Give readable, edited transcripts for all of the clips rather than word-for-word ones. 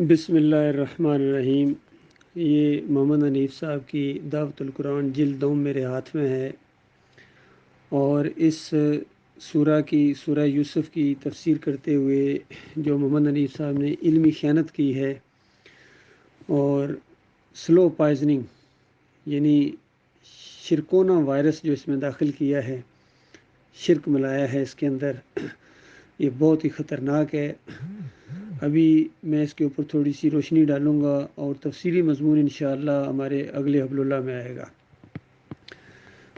بسم اللہ الرحمن الرحیم۔ یہ محمد حنیف صاحب کی دعوت القرآن جلد دوم میرے ہاتھ میں ہے، اور اس سورہ یوسف کی تفسیر کرتے ہوئے جو محمد حنیف صاحب نے علمی خیانت کی ہے اور سلو پائزننگ یعنی شرکونہ وائرس جو اس میں داخل کیا ہے، شرک ملایا ہے اس کے اندر، یہ بہت ہی خطرناک ہے۔ ابھی میں اس کے اوپر تھوڑی سی روشنی ڈالوں گا اور تفصیلی مضمون انشاءاللہ ہمارے اگلے حبل اللہ میں آئے گا۔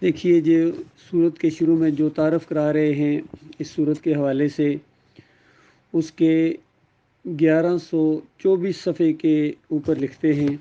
دیکھیے، جو سورت کے شروع میں جو تعارف کرا رہے ہیں اس سورت کے حوالے سے، اس کے 1124 صفحے کے اوپر لکھتے ہیں،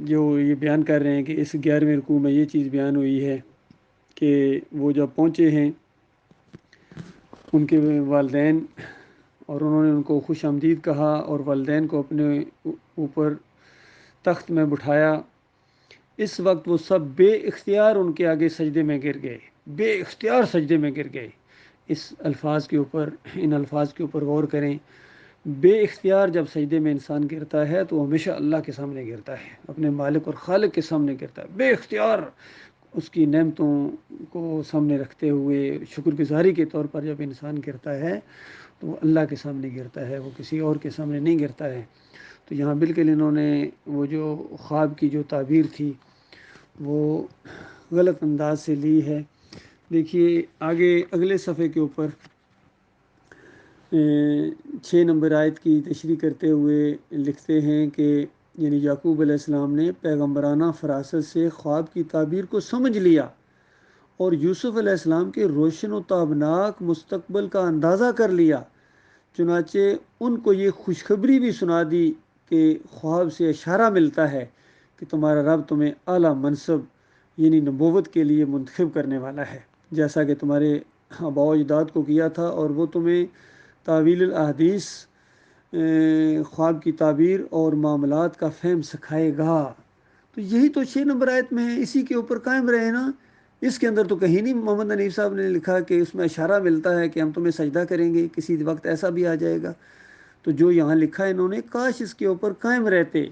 جو یہ بیان کر رہے ہیں کہ اس 11ویں رکوع میں یہ چیز بیان ہوئی ہے کہ وہ جب پہنچے ہیں ان کے والدین، اور انہوں نے ان کو خوش آمدید کہا اور والدین کو اپنے اوپر تخت میں بٹھایا۔ اس وقت وہ سب بے اختیار ان کے آگے سجدے میں گر گئے، بے اختیار سجدے میں گر گئے۔ ان الفاظ کے اوپر غور کریں۔ بے اختیار جب سجدے میں انسان گرتا ہے تو وہ ہمیشہ اللہ کے سامنے گرتا ہے، اپنے مالک اور خالق کے سامنے گرتا ہے، بے اختیار اس کی نعمتوں کو سامنے رکھتے ہوئے شکر گزاری کے طور پر جب انسان گرتا ہے تو وہ اللہ کے سامنے گرتا ہے، وہ کسی اور کے سامنے نہیں گرتا ہے۔ تو یہاں بالکل انہوں نے وہ جو خواب کی جو تعبیر تھی وہ غلط انداز سے لی ہے۔ دیکھیے آگے اگلے صفحے کے اوپر 6 نمبر آیت کی تشریح کرتے ہوئے لکھتے ہیں کہ یعنی یعقوب علیہ السلام نے پیغمبرانہ فراست سے خواب کی تعبیر کو سمجھ لیا اور یوسف علیہ السلام کے روشن و تابناک مستقبل کا اندازہ کر لیا، چنانچہ ان کو یہ خوشخبری بھی سنا دی کہ خواب سے اشارہ ملتا ہے کہ تمہارا رب تمہیں اعلیٰ منصب یعنی نبوت کے لیے منتخب کرنے والا ہے، جیسا کہ تمہارے آباء و اجداد کو کیا تھا، اور وہ تمہیں تعویل الاحادیث خواب کی تعبیر اور معاملات کا فہم سکھائے گا۔ تو یہی تو 6 نمبر آیت میں ہے، اسی کے اوپر قائم رہے نا۔ اس کے اندر تو کہیں نہیں محمد حنیف صاحب نے لکھا کہ اس میں اشارہ ملتا ہے کہ ہم تمہیں سجدہ کریں گے، کسی وقت ایسا بھی آ جائے گا۔ تو جو یہاں لکھا ہے انہوں نے، کاش اس کے اوپر قائم رہتے۔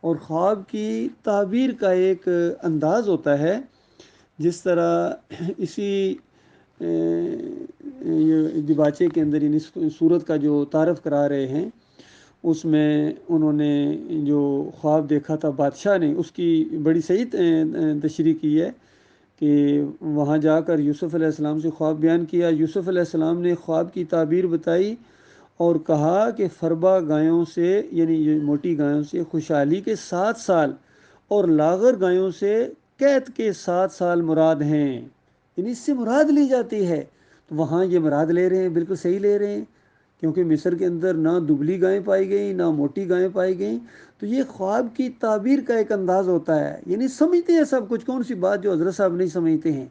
اور خواب کی تعبیر کا ایک انداز ہوتا ہے، جس طرح اسی دیباچے کے اندر یعنی سورت کا جو تعارف کرا رہے ہیں اس میں انہوں نے جو خواب دیکھا تھا بادشاہ نے، اس کی بڑی صحیح تشریح کی ہے کہ وہاں جا کر یوسف علیہ السلام سے خواب بیان کیا۔ یوسف علیہ السلام نے خواب کی تعبیر بتائی اور کہا کہ فربا گایوں سے یعنی موٹی گایوں سے خوشحالی کے 7 سال اور لاغر گایوں سے قید کے 7 سال مراد ہیں، یعنی اس سے مراد لی جاتی ہے۔ تو وہاں یہ مراد لے رہے ہیں، بالکل صحیح لے رہے ہیں، کیونکہ مصر کے اندر نہ دبلی گائیں پائی گئیں نہ موٹی گائیں پائی گئیں۔ تو یہ خواب کی تعبیر کا ایک انداز ہوتا ہے، یعنی سمجھتے ہیں سب کچھ، کون سی بات جو حضرت صاحب نہیں سمجھتے ہیں۔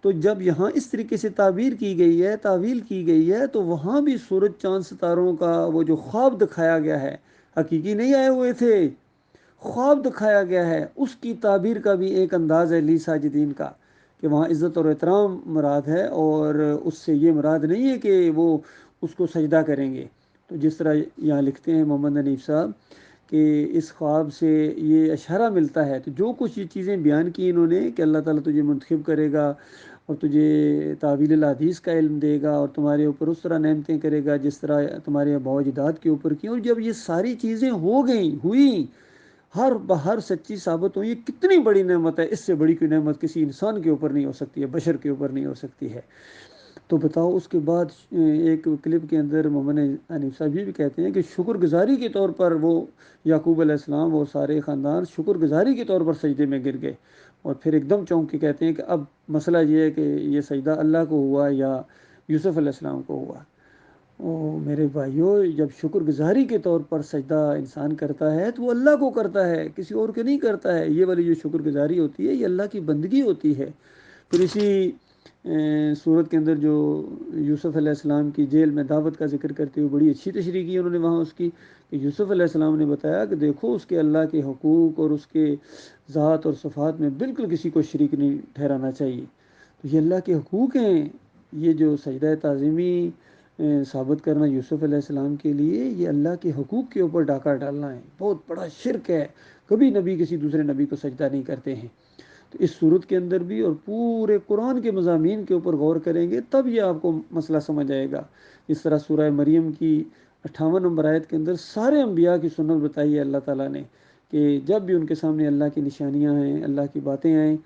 تو جب یہاں اس طریقے سے تعبیر کی گئی ہے، تعویل کی گئی ہے، تو وہاں بھی سورج چاند ستاروں کا وہ جو خواب دکھایا گیا ہے، حقیقی نہیں آئے ہوئے تھے، خواب دکھایا گیا ہے، اس کی تعبیر کا بھی ایک انداز ہے لی ساجدین کا، کہ وہاں عزت اور احترام مراد ہے، اور اس سے یہ مراد نہیں ہے کہ وہ اس کو سجدہ کریں گے۔ تو جس طرح یہاں لکھتے ہیں محمد حنیف صاحب کہ اس خواب سے یہ اشارہ ملتا ہے، تو جو کچھ یہ چیزیں بیان کی انہوں نے کہ اللہ تعالیٰ تجھے منتخب کرے گا اور تجھے تعویل الحدیث کا علم دے گا اور تمہارے اوپر اس طرح نعمتیں کرے گا جس طرح تمہارے آباء و اجداد کے اوپر کی، اور جب یہ ساری چیزیں ہوئیں ہر بہر سچی ثابت ہوئی، یہ کتنی بڑی نعمت ہے، اس سے بڑی کوئی نعمت کسی انسان کے اوپر نہیں ہو سکتی ہے، بشر کے اوپر نہیں ہو سکتی ہے۔ تو بتاؤ، اس کے بعد ایک کلپ کے اندر محمد حنیف صاحب یہ بھی کہتے ہیں کہ شکر گزاری کے طور پر وہ یعقوب علیہ السلام اور سارے خاندان شکر گزاری کے طور پر سجدے میں گر گئے، اور پھر ایک دم چونک کے کہتے ہیں کہ اب مسئلہ یہ ہے کہ یہ سجدہ اللہ کو ہوا یا یوسف علیہ السلام کو ہوا۔ میرے بھائیوں، جب شکر گزاری کے طور پر سجدہ انسان کرتا ہے تو وہ اللہ کو کرتا ہے، کسی اور کے نہیں کرتا ہے۔ یہ والی جو شکر گزاری ہوتی ہے یہ اللہ کی بندگی ہوتی ہے۔ پھر اسی صورت کے اندر جو یوسف علیہ السلام کی جیل میں دعوت کا ذکر کرتے ہوئے بڑی اچھی تشریح کی انہوں نے وہاں اس کی، کہ یوسف علیہ السلام نے بتایا کہ دیکھو اس کے اللہ کے حقوق اور اس کے ذات اور صفات میں بالکل کسی کو شریک نہیں ٹھہرانا چاہیے۔ تو یہ اللہ کے حقوق ہیں، یہ جو سجدہ تعظیمی ثابت کرنا یوسف علیہ السلام کے لیے یہ اللہ کے حقوق کے اوپر ڈاکہ ڈالنا ہے، بہت بڑا شرک ہے۔ کبھی نبی کسی دوسرے نبی کو سجدہ نہیں کرتے ہیں۔ تو اس صورت کے اندر بھی اور پورے قرآن کے مضامین کے اوپر غور کریں گے تب یہ آپ کو مسئلہ سمجھ آئے گا۔ اس طرح سورہ مریم کی 58 نمبر آیت کے اندر سارے انبیاء کی سنت بتائی ہے اللہ تعالیٰ نے کہ جب بھی ان کے سامنے اللہ کی نشانیاں ہیں، اللہ کی باتیں آئیں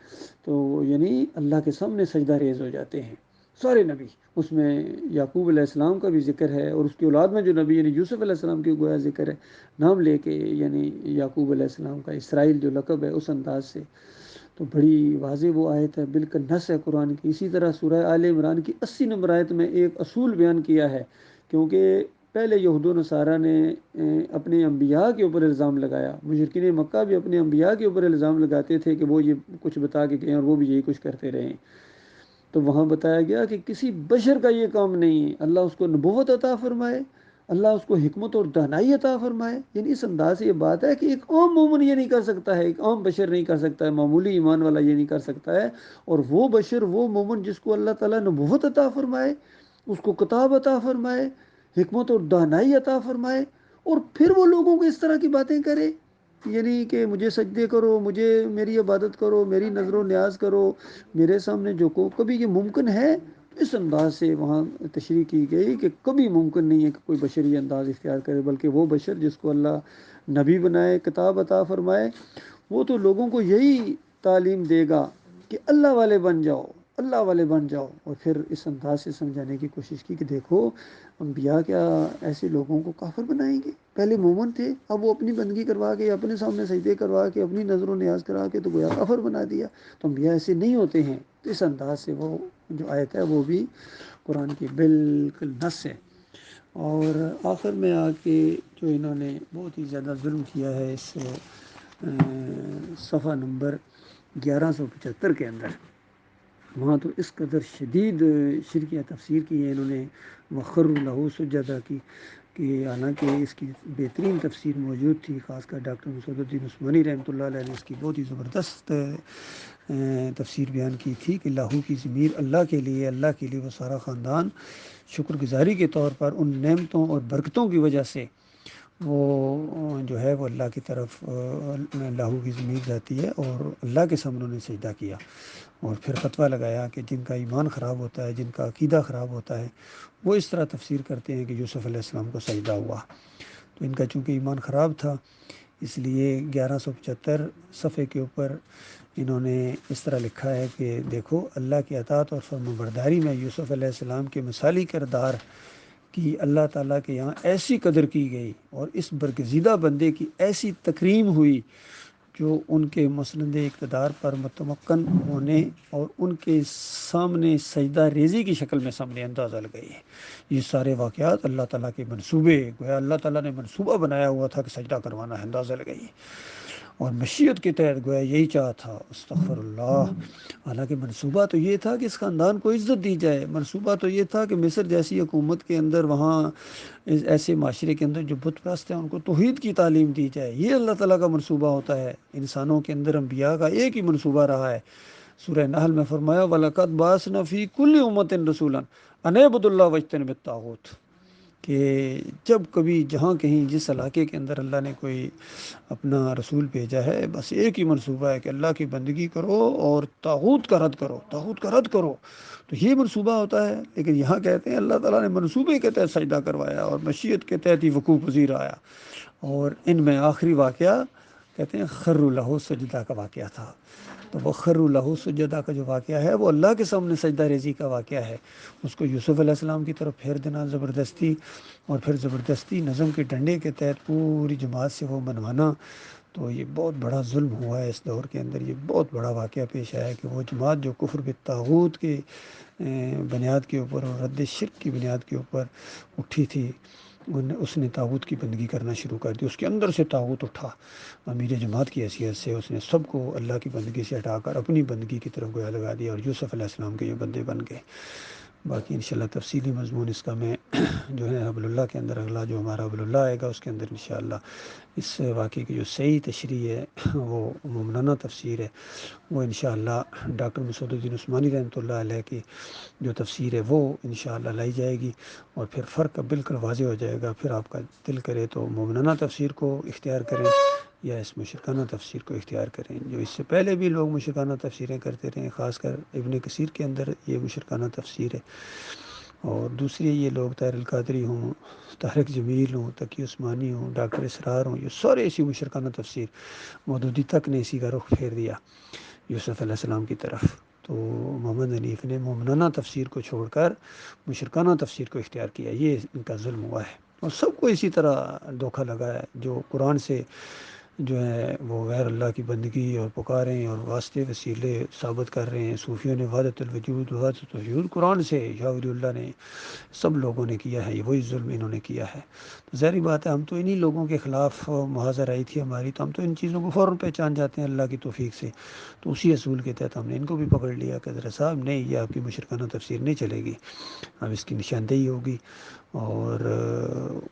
تو یعنی اللہ کے سامنے سجدہ ریز ہو جاتے ہیں سارے نبی۔ اس میں یعقوب علیہ السلام کا بھی ذکر ہے، اور اس کی اولاد میں جو نبی یعنی یوسف علیہ السلام کی گویا ذکر ہے، نام لے کے، یعنی یعقوب علیہ السلام کا اسرائیل جو لقب ہے اس انداز سے۔ تو بڑی واضح وہ آیت ہے، بالکل نص ہے قرآن کی۔ اسی طرح سورہ آل عمران کی 80 نمبر آیت میں ایک اصول بیان کیا ہے، کیونکہ پہلے یہود و نصارہ نے اپنے انبیاء کے اوپر الزام لگایا، مشرکین مکہ بھی اپنے انبیاء کے اوپر الزام لگاتے تھے کہ وہ یہ کچھ بتا کے گئے اور وہ بھی یہی کچھ کرتے رہے۔ تو وہاں بتایا گیا کہ کسی بشر کا یہ کام نہیں ہے، اللہ اس کو نبوت عطا فرمائے، اللہ اس کو حکمت اور دانائی عطا فرمائے۔ یعنی اس انداز سے یہ بات ہے کہ ایک عام مومن یہ نہیں کر سکتا ہے، ایک عام بشر نہیں کر سکتا ہے، معمولی ایمان والا یہ نہیں کر سکتا ہے، اور وہ بشر، وہ مومن جس کو اللہ تعالیٰ نبوت عطا فرمائے، اس کو کتاب عطا فرمائے، حکمت اور دانائی عطا فرمائے، اور پھر وہ لوگوں کو اس طرح کی باتیں کرے، یعنی کہ مجھے سجدے کرو، مجھے میری عبادت کرو، میری نظر و نیاز کرو، میرے سامنے جھکو، کبھی یہ ممکن ہے؟ اس انداز سے وہاں تشریح کی گئی کہ کبھی ممکن نہیں ہے کہ کوئی بشر یہ انداز اختیار کرے، بلکہ وہ بشر جس کو اللہ نبی بنائے، کتاب عطا فرمائے، وہ تو لوگوں کو یہی تعلیم دے گا کہ اللہ والے بن جاؤ، اللہ والے بن جاؤ۔ اور پھر اس انداز سے سمجھانے کی کوشش کی کہ دیکھو انبیاء کیا ایسے لوگوں کو کافر بنائیں گے؟ پہلے مومن تھے، اب وہ اپنی بندگی کروا کے، اپنے سامنے سجدے کروا کے، اپنی نظر و نیاز کرا کے تو گویا کافر بنا دیا۔ تو انبیاء ایسے نہیں ہوتے ہیں۔ تو اس انداز سے وہ جو آیت ہے وہ بھی قرآن کی بالکل نص ہے۔ اور آخر میں آ کے جو انہوں نے بہت ہی زیادہ ظلم کیا ہے اس صفحہ نمبر 1175 کے اندر، وہاں تو اس قدر شدید شرکیہ تفسیر کی ہے انہوں نے، وخروا لہ سجدا کی، کہ حالانکہ اس کی بہترین تفسیر موجود تھی، خاص کر ڈاکٹر مسعود الدین عثمانی رحمۃ اللہ علیہ نے اس کی بہت ہی زبردست تفسیر بیان کی تھی کہ لاہو کی ضمیر اللہ کے لیے، اللہ کے لیے وہ سارا خاندان شکر گزاری کے طور پر ان نعمتوں اور برکتوں کی وجہ سے وہ جو ہے وہ اللہ کی طرف لاہو کی ضمیر جاتی ہے، اور اللہ کے سامنے انہوں نے سجدہ کیا، اور پھر فتویٰ لگایا کہ جن کا ایمان خراب ہوتا ہے، جن کا عقیدہ خراب ہوتا ہے، وہ اس طرح تفسیر کرتے ہیں کہ یوسف علیہ السلام کو سجدہ ہوا۔ تو ان کا چونکہ ایمان خراب تھا، اس لیے 1175 صفحے کے اوپر انہوں نے اس طرح لکھا ہے کہ دیکھو اللہ کی اطاعت اور فرمانبرداری میں یوسف علیہ السلام کے مثالی کردار کی اللہ تعالیٰ کے یہاں ایسی قدر کی گئی، اور اس برگزیدہ بندے کی ایسی تکریم ہوئی جو ان کے مسند اقتدار پر متمکن ہونے اور ان کے سامنے سجدہ ریزی کی شکل میں سامنے اندازہ لگائی ہے۔ یہ سارے واقعات اللہ تعالیٰ کے منصوبے، گویا اللہ تعالیٰ نے منصوبہ بنایا ہوا تھا کہ سجدہ کروانا ہے، اندازہ لگائیے، اور مشیت کے تحت گویا یہی چاہا تھا، استغفر اللہ۔ حالانکہ منصوبہ تو یہ تھا کہ اس خاندان کو عزت دی جائے، منصوبہ تو یہ تھا کہ مصر جیسی حکومت کے اندر، وہاں ایسے معاشرے کے اندر جو بت پرست ہیں ان کو توحید کی تعلیم دی جائے، یہ اللہ تعالیٰ کا منصوبہ ہوتا ہے۔ انسانوں کے اندر انبیاء کا ایک ہی منصوبہ رہا ہے۔ سورہ نحل میں فرمایا وَلَقَدْ بَعَثْنَا فِي كُلِّ أُمَّةٍ رَسُولًا أَنِ اعْبُدُوا اللَّهَ وَاجْتَنِبُوا الطَّاغُوتَ، کہ جب کبھی جہاں کہیں جس علاقے کے اندر اللہ نے کوئی اپنا رسول بھیجا ہے، بس ایک ہی منصوبہ ہے کہ اللہ کی بندگی کرو اور طاغوت کا رد کرو، طاغوت کا رد کرو، تو یہ منصوبہ ہوتا ہے۔ لیکن یہاں کہتے ہیں اللہ تعالیٰ نے منصوبے کے تحت سجدہ کروایا اور مشیت کے تحت ہی وقوع پذیر آیا۔ اور ان میں آخری واقعہ کہتے ہیں خروا لہ سجدہ کا واقعہ تھا۔ تو وہ خروا لہ سجدہ کا جو واقعہ ہے وہ اللہ کے سامنے سجدہ ریزی کا واقعہ ہے، اس کو یوسف علیہ السلام کی طرف پھیر دینا زبردستی، اور پھر زبردستی نظم کے ڈنڈے کے تحت پوری جماعت سے وہ منوانا، تو یہ بہت بڑا ظلم ہوا ہے اس دور کے اندر۔ یہ بہت بڑا واقعہ پیش آیا ہے کہ وہ جماعت جو کفر بالطاغوت کے بنیاد کے اوپر اور رد شرک کی بنیاد کے اوپر اٹھی تھی، اس نے طاغوت کی بندگی کرنا شروع کر دی، اس کے اندر سے طاغوت اٹھا، امیر جماعت کی حیثیت سے اس نے سب کو اللہ کی بندگی سے ہٹا کر اپنی بندگی کی طرف گویا لگا دیا، اور یوسف علیہ السلام کے یہ بندے بن گئے۔ باقی انشاءاللہ تفصیلی مضمون اس کا میں جو ہے حبل اللہ کے اندر، اگلا جو ہمارا حبل اللہ آئے گا اس کے اندر انشاءاللہ اس واقعے کی جو صحیح تشریح ہے وہ مومنانہ تفسیر ہے، وہ انشاءاللہ ڈاکٹر مسعود الدین عثمانی رحمۃ اللہ علیہ کی جو تفسیر ہے وہ انشاءاللہ لائی جائے گی، اور پھر فرق بالکل واضح ہو جائے گا۔ پھر آپ کا دل کرے تو مومنانہ تفسیر کو اختیار کریں یا اس مشرکانہ تفسیر کو اختیار کریں۔ جو اس سے پہلے بھی لوگ مشرکانہ تفسیریں کرتے رہے، خاص کر ابن کثیر کے اندر یہ مشرکانہ تفسیر ہے، اور دوسری یہ لوگ طاہر القادری ہوں، طارق جمیل ہوں، تقی عثمانی ہوں، ڈاکٹر اسرار ہوں، یہ سارے اسی مشرکانہ تفسیر، مودودی تک نے اسی کا رخ پھیر دیا یوسف علیہ السلام کی طرف۔ تو محمد حنیف نے مومنانہ تفسیر کو چھوڑ کر مشرکانہ تفسیر کو اختیار کیا، یہ ان کا ظلم ہوا ہے، اور سب کو اسی طرح دھوکہ لگا ہے۔ جو قرآن سے جو ہے وہ غیر اللہ کی بندگی اور پکاریں اور واسطے وسیلے ثابت کر رہے ہیں، صوفیوں نے وحدت الوجود وحدت الوجود قرآن سے، شاہ ولی اللہ نے، سب لوگوں نے کیا ہے، یہ وہی ظلم انہوں نے کیا ہے۔ تو ظاہری بات ہے ہم تو انہی لوگوں کے خلاف محاذر آئی تھی ہماری، تو ہم تو ان چیزوں کو فوراً پہچان جاتے ہیں اللہ کی توفیق سے، تو اسی اصول کے تحت ہم نے ان کو بھی پکڑ لیا کہ حضرت صاحب نہیں، یہ آپ کی مشرکانہ تفسیر نہیں چلے گی، اب اس کی نشاندہی ہوگی، اور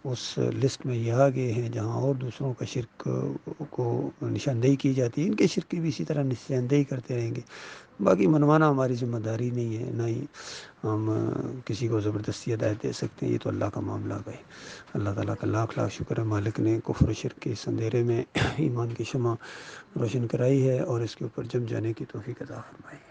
اس لسٹ میں یہ آگے ہیں جہاں اور دوسروں کا شرک کو نشاندہی کی جاتی ہے، ان کے شرک کی بھی اسی طرح نشاندہی کرتے رہیں گے۔ باقی منوانا ہماری ذمہ داری نہیں ہے، نہ ہی ہم کسی کو زبردستی ہدایت دے سکتے ہیں، یہ تو اللہ کا معاملہ ہے۔ اللہ تعالیٰ کا لاکھ لاکھ شکر ہے، مالک نے کفر و شرک کے اس اندھیرے میں ایمان کی شمع روشن کرائی ہے، اور اس کے اوپر جم جانے کی توفیق عطا فرمائی ہے۔